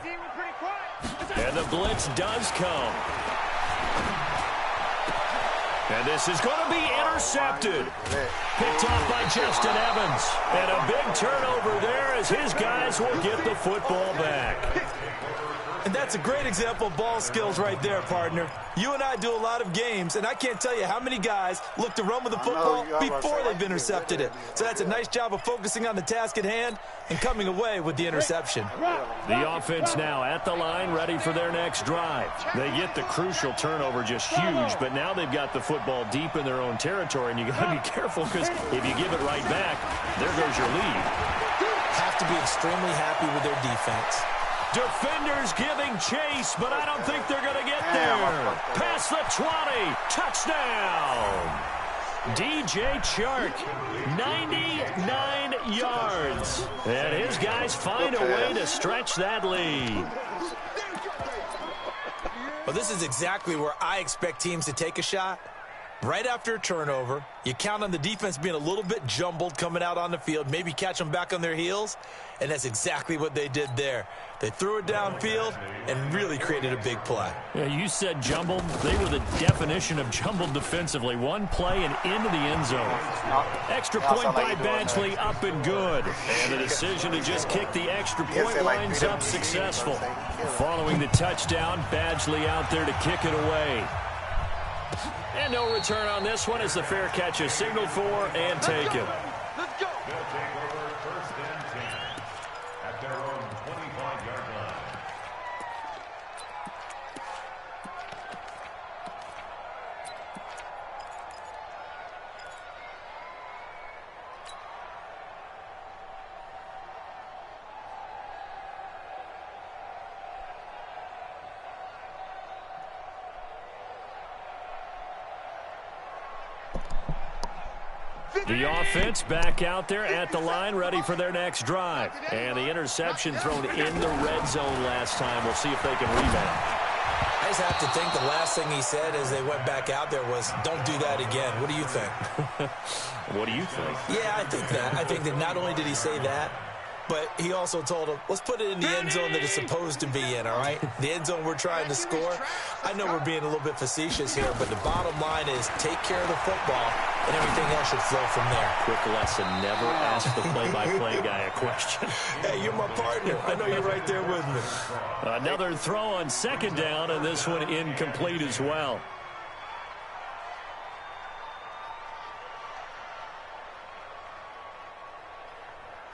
And the blitz does come. And this is going to be intercepted. Picked off by Justin Evans. And a big turnover there as his guys will get the football back. And that's a great example of ball skills right there, partner. You and I do a lot of games, and I can't tell you how many guys look to run with the football before they've intercepted it. So that's a nice job of focusing on the task at hand and coming away with the interception. The offense now at the line, ready for their next drive. They get the crucial turnover, just huge, but now they've got the football deep in their own territory, and you got to be careful because if you give it right back, there goes your lead. Have to be extremely happy with their defense. Defenders giving chase, but I don't think they're going to get there. Past the 20. Touchdown. DJ Chark, 99 yards. And his guys find a way to stretch that lead. Well, this is exactly where I expect teams to take a shot. Right after a turnover, you count on the defense being a little bit jumbled coming out on the field, maybe catch them back on their heels, and that's exactly what they did there. They threw it downfield and really created a big play. Yeah, you said jumbled. They were the definition of jumbled defensively. One play and into the end zone. Extra point by Badgley, up and good. And the decision to just kick the extra point lines up successful. Following the touchdown, Badgley out there to kick it away. And no return on this one as the fair catch is signaled for and taken. Let's go. They'll take over 1st and 10 at their own 25-yard line. The offense back out there at the line, ready for their next drive. And the interception thrown in the red zone last time. We'll see if they can rebound. I just have to think the last thing he said as they went back out there was, don't do that again. What do you think? What do you think? Yeah, I think that. I think that not only did he say that, but he also told him, let's put it in the end zone that it's supposed to be in, all right? The end zone we're trying to score. I know we're being a little bit facetious here, but the bottom line is take care of the football, and everything else should flow from there. Quick lesson, never ask the play-by-play guy a question. Hey, you're my partner. I know you're right there with me. Another throw on 2nd down, and this one incomplete as well.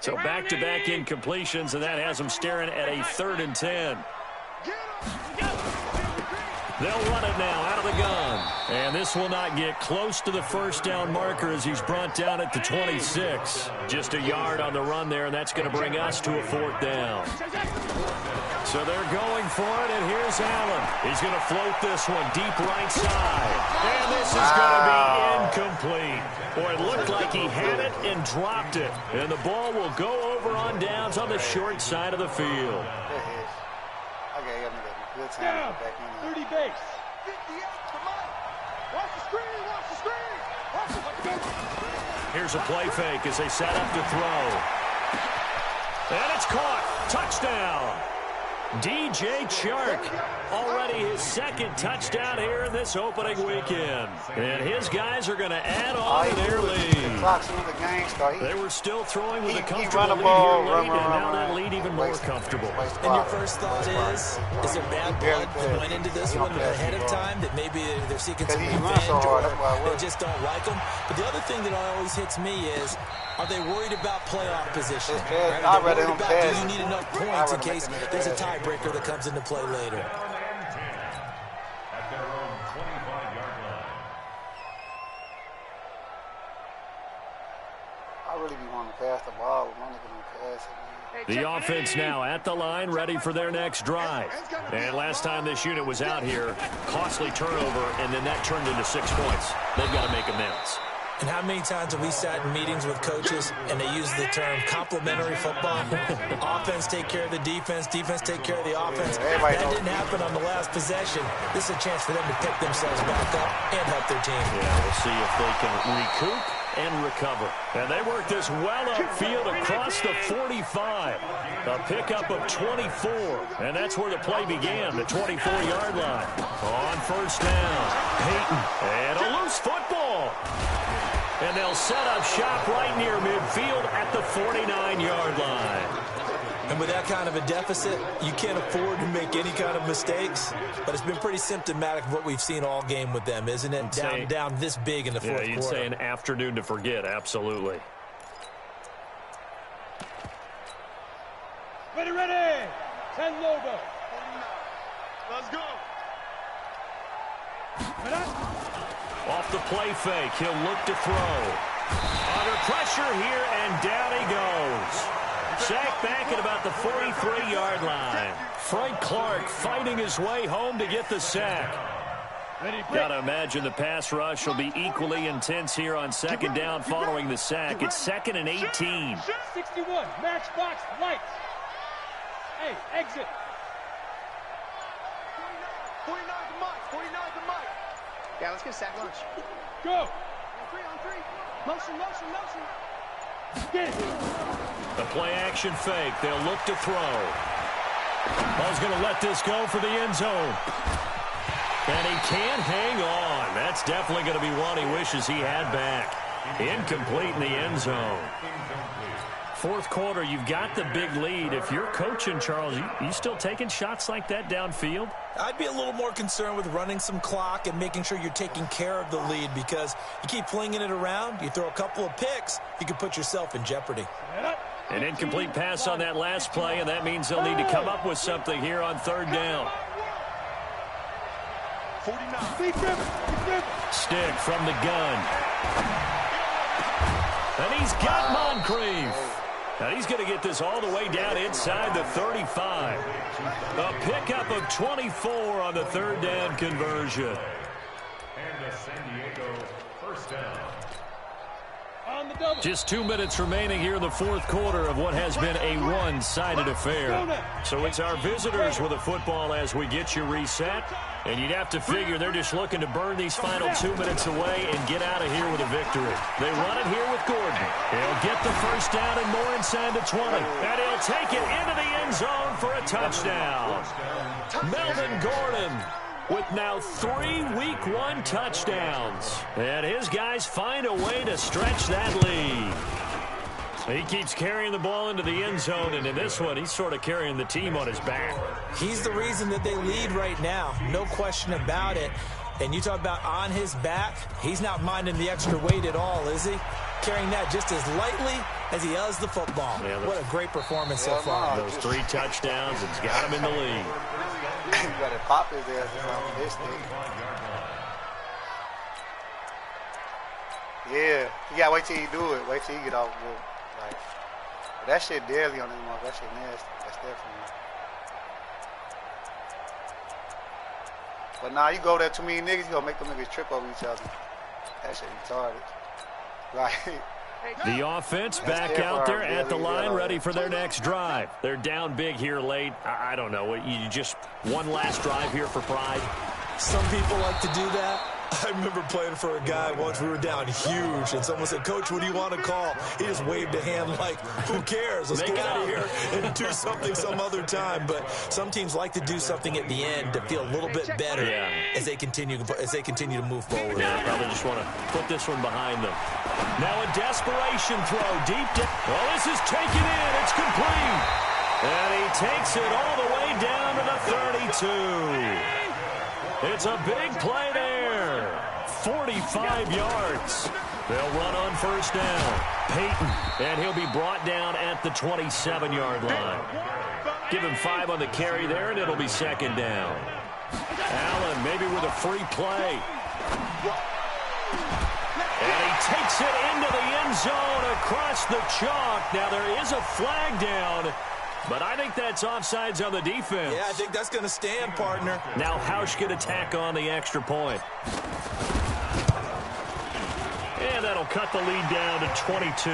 So back-to-back incompletions, and that has them staring at a 3rd and 10. They'll run it now out of the gun. And this will not get close to the 1st down marker as he's brought down at the 26. Just a yard on the run there, and that's going to bring us to a 4th down. So they're going for it, and here's Allen. He's going to float this one deep right side. And this is going to be incomplete. Boy, it looked like he had it and dropped it. And the ball will go over on downs on the short side of the field. Okay, good time. 30 base. 58 for Mike. Watch the screen, watch the screen. Watch it. Here's a play fake as they set up to throw. And it's caught. Touchdown. DJ Chark, already his second touchdown here in this opening weekend. And his guys are going to add on to their lead. They were still throwing with a comfortable lead here late, and now that lead even more comfortable. And your first thought is there bad blood that went into this one ahead of time, that maybe they're seeking some revenge or they just don't like them? But the other thing that always hits me is, are they worried about playoff position? Right? Are they worried about, do you need enough points in case there's a tiebreaker that comes into play later? At their own 25-yard line. I really be wanting to pass the ball. I'm only going to pass it. The offense now at the line, ready for their next drive. And last time this unit was out here, costly turnover, and then that turned into 6 points. They've got to make amends. And how many times have we sat in meetings with coaches and they use the term complementary football? Offense take care of the defense, defense take care of the offense. That didn't happen on the last possession. This is a chance for them to pick themselves back up and help their team. Yeah, we'll see if they can recoup and recover. And they work this well upfield across the 45. A pickup of 24. And that's where the play began, the 24-yard line. On first down, Peyton. And a loose football. And they'll set up shop right near midfield at the 49-yard line. And with that kind of a deficit, you can't afford to make any kind of mistakes. But it's been pretty symptomatic of what we've seen all game with them, isn't it? Down this big in the fourth quarter. You'd say an afternoon to forget, absolutely. Ready. 10 logo. Let's go. Off the play fake, he'll look to throw. Under pressure here, and down he goes. Sacked back at about the 43-yard line. Frank Clark fighting his way home to get the sack. Got to imagine the pass rush will be equally intense here on second down following the sack. It's 2nd and 18. 61, matchbox, lights. Hey, exit. 49 to Mike, 49 to Mike. Yeah, let's get a sack lunch. Go. On three. Motion. Get it. The play action fake. They'll look to throw. Ball's going to let this go for the end zone. And he can't hang on. That's definitely going to be one he wishes he had back. Incomplete in the end zone. Fourth quarter, you've got the big lead. If you're coaching, Charles, you still taking shots like that downfield? I'd be a little more concerned with running some clock and making sure you're taking care of the lead, because you keep flinging it around, you throw a couple of picks, you can put yourself in jeopardy. An incomplete pass on that last play, and that means they'll need to come up with something here on third down. 49. Stick from the gun. And he's got Moncrief. Now he's going to get this all the way down inside the 35. A pickup of 24 on the third down conversion. And a San Diego first down. On the double. Just 2 minutes remaining here in the fourth quarter of what has been a one-sided affair. So it's our visitors with a football as we get you reset. And you'd have to figure they're just looking to burn these final 2 minutes away and get out of here with a victory. They run it here with Gordon. He'll get the first down and more inside the 20. And he'll take it into the end zone for a touchdown. Melvin Gordon with now 3 Week 1 touchdowns. And his guys find a way to stretch that lead. He keeps carrying the ball into the end zone, and in this one, he's sort of carrying the team on his back. He's the reason that they lead right now, no question about it. And you talk about on his back, he's not minding the extra weight at all, is he? Carrying that just as lightly as he does the football. Yeah, what a great performance so far. Those 3 touchdowns, it's got him in the lead. You got to pop his ass on this thing. Yeah, you got to wait till you do it. Wait till you get off good. Like, that shit deadly on this motherfucker. That shit nasty. That's definitely. But now you go there too many niggas, you gonna make them niggas trip over each other. That shit retarded. Right. The offense back out there at the line, ready for their next drive. They're down big here late. I don't know. You just one last drive here for pride. Some people like to do that. I remember playing for a guy once. We were down huge, and someone said, "Coach, what do you want to call?" He just waved a hand like, "Who cares? Let's get out of here and do something some other time." But some teams like to do something at the end to feel a little bit better as they continue to move forward. Yeah, probably just want to put this one behind them. Now a desperation throw deep down. Well, this is taken in. It's complete. And he takes it all the way down to the 32. It's a big play there. 45 yards. They'll run on first down. Peyton, and he'll be brought down at the 27-yard line. Give him 5 on the carry there, and it'll be second down. Allen maybe with a free play. And he takes it into the end zone across the chalk. Now there is a flag down, but I think that's offsides on the defense. Yeah, I think that's going to stand, partner. Now Hausch can attack on the extra point. And that'll cut the lead down to 22.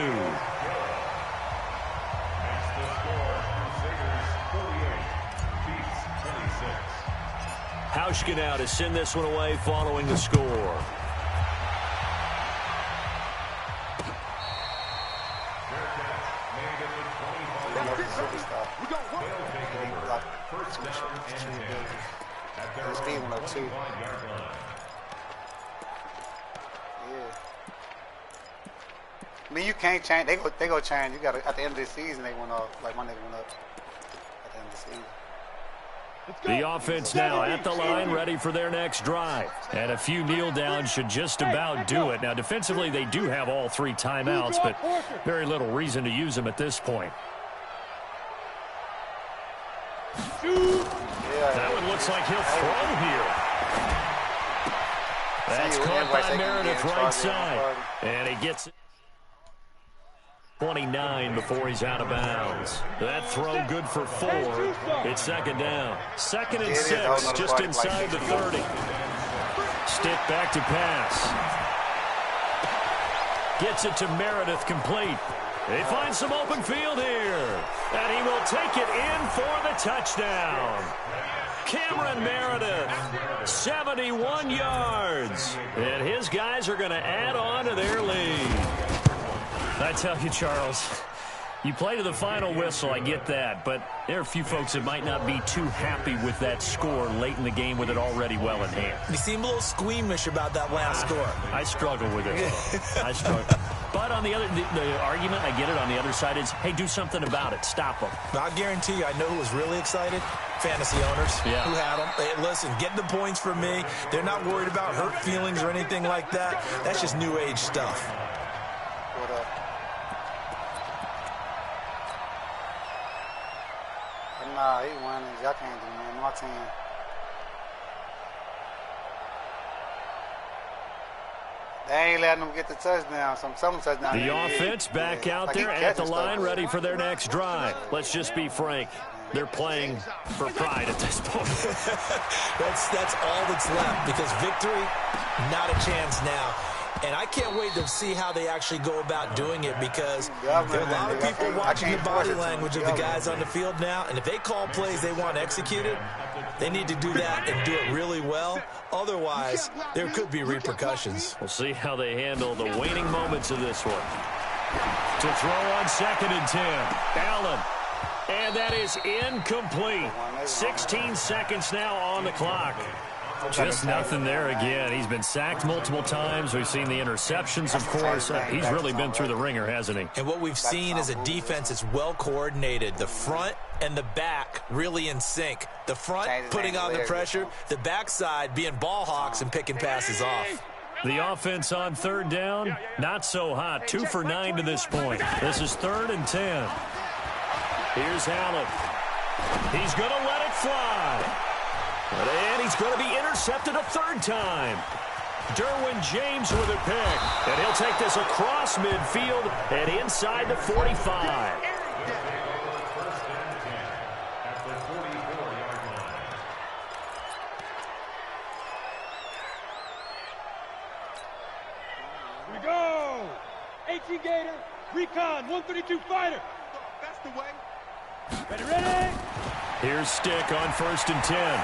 Hauschka now to send this one away following the score. I mean, you can't change. They go change. You got at the end of the season, they went up. Like my nigga went up at the end of the season. The offense now at the line, ready for their next drive. And a few kneel downs should just about do it. Now, defensively, they do have all 3 timeouts, but very little reason to use them at this point. That one looks like he'll throw here. That's caught by Meredith right side. And he gets it. 29 before he's out of bounds. That throw good for 4. It's second down. 2nd and 6, just inside the 30. Stick back to pass. Gets it to Meredith, complete. They find some open field here. And he will take it in for the touchdown. Cameron Meredith, 71 yards. And his guys are going to add on to their lead. I tell you, Charles, you play to the final whistle, I get that, but there are a few folks that might not be too happy with that score late in the game with it already well in hand. You seem a little squeamish about that last score. I struggle with it. I struggle. But on the other, the argument, I get it, on the other side is, hey, do something about it. Stop them. I guarantee you, I know who was really excited. Fantasy owners who had them. Hey, listen, get the points for me. They're not worried about hurt feelings or anything like that. That's just new age stuff. What up? Nah, he won. Y'all can't do nothing. My team. They ain't letting them get the touchdown. Some touchdown. The offense back out there at the line, ready for their next drive. Let's just be frank. They're playing for pride at this point. that's all that's left, because victory, not a chance now. And I can't wait to see how they actually go about doing it, because there are a lot of people watching the body language of the guys on the field now. And if they call plays they want executed, they need to do that and do it really well. Otherwise, there could be repercussions. We'll see how they handle the waning moments of this one. To throw on 2nd and 10. Allen. And that is incomplete. 16 seconds now on the clock. Just nothing there again. He's been sacked multiple times. We've seen the interceptions, of course. He's really been through the ringer, hasn't he? And what we've seen is a defense that's well coordinated. The front and the back really in sync. The front putting on the pressure, the backside being ball hawks and picking passes off. The offense on 3rd down, not so hot. 2 for 9 to this point. This is 3rd and 10. Here's Allen. He's going to let it fly. And he's going to be intercepted a 3rd time. Derwin James with a pick. And he'll take this across midfield and inside the 45. Here we go. 18 Gator, Recon, 132 Fighter. That's the way. Ready. Here's Stick on 1st and 10.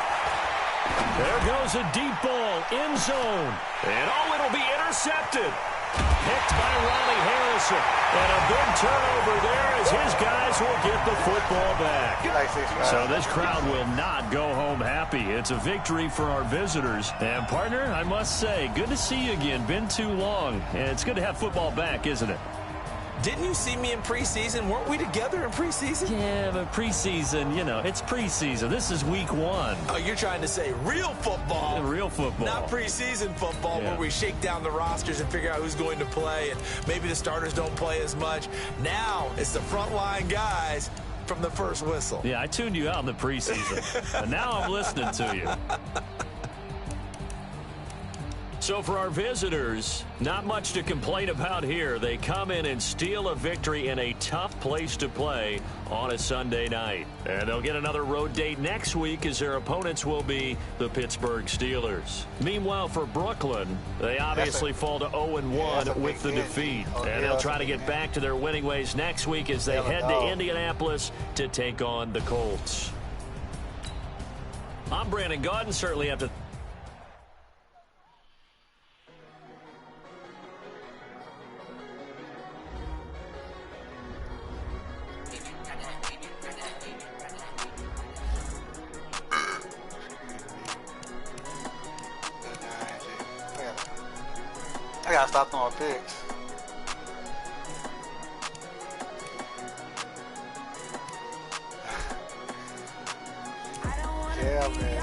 There goes a deep ball, end zone. And oh, it'll be intercepted. Picked by Ronnie Harrison. And a big turnover there as his guys will get the football back. So this crowd will not go home happy. It's a victory for our visitors. And, partner, I must say, good to see you again. Been too long. And it's good to have football back, isn't it? Didn't you see me in preseason? Weren't we together in preseason? Yeah, but preseason, you know, it's preseason. This is week 1. Oh, you're trying to say real football. Yeah, real football. Not preseason football where we shake down the rosters and figure out who's going to play, and maybe the starters don't play as much. Now it's the frontline guys from the first whistle. Yeah, I tuned you out in the preseason, and now I'm listening to you. So for our visitors, not much to complain about here. They come in and steal a victory in a tough place to play on a Sunday night. And they'll get another road date next week as their opponents will be the Pittsburgh Steelers. Meanwhile, for Brooklyn, they obviously fall to 0-1 with the defeat. And they'll try to get back to their winning ways next week as they head to Indianapolis to take on the Colts. I'm Brandon Gaudin. Certainly have to... I gotta stop throwing picks. Yeah, man.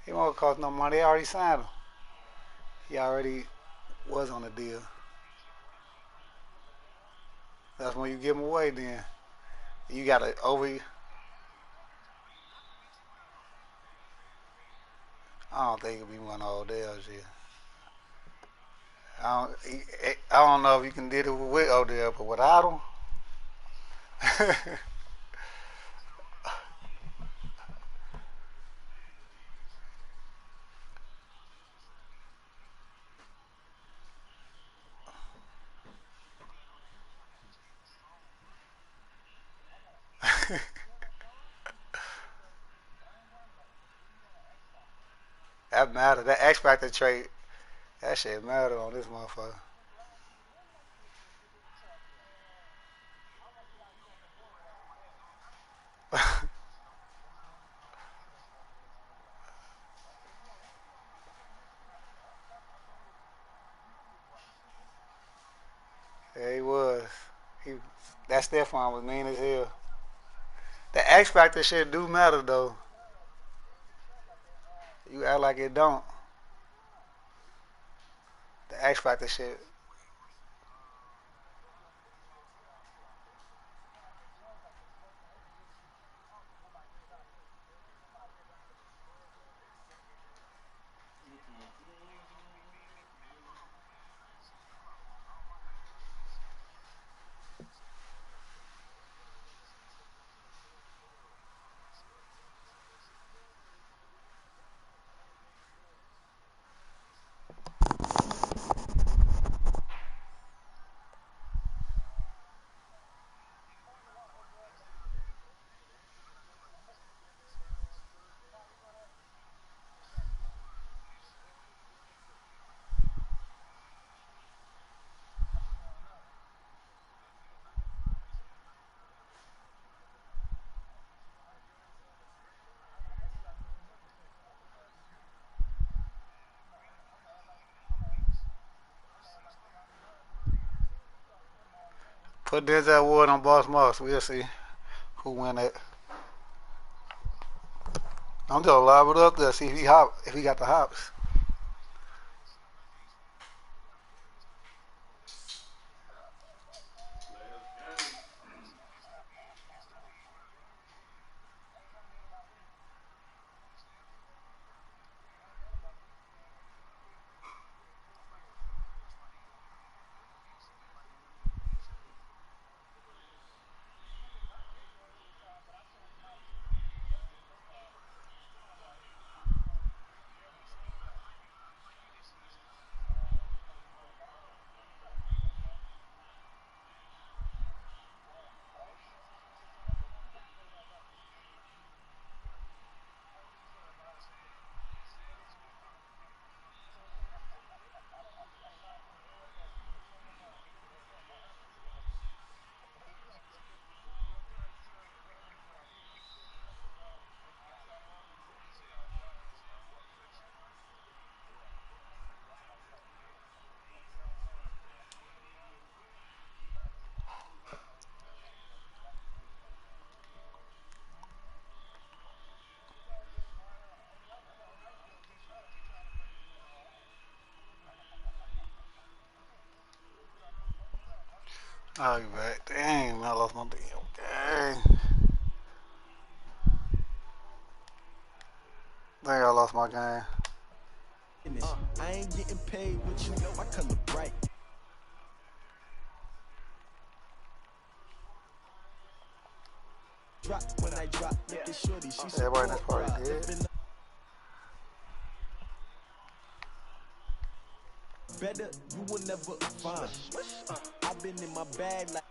He won't cost no money. They already signed him. He already was on the deal. That's when you give him away then. You got to over... I don't think it'll be one of Odell's here. I don't know if you can do it with Odell, but without him... That matter. That X Factor trait, that shit matter on this motherfucker. Yeah, he was. That Stephon was mean as hell. The X Factor shit do matter though. You act like it don't. The X Factor shit. Put Denzel Ward on Boss Moss. We'll see who win it. I'm just live it up there. See if he got the hops. I'll be back. Dang, I lost my damn game. Dang, I lost my game. I ain't getting paid, but you know I color bright. Drop when I drop, look at shorty, she's everybody in this party dead. Better, you will never find. I've been in my bag like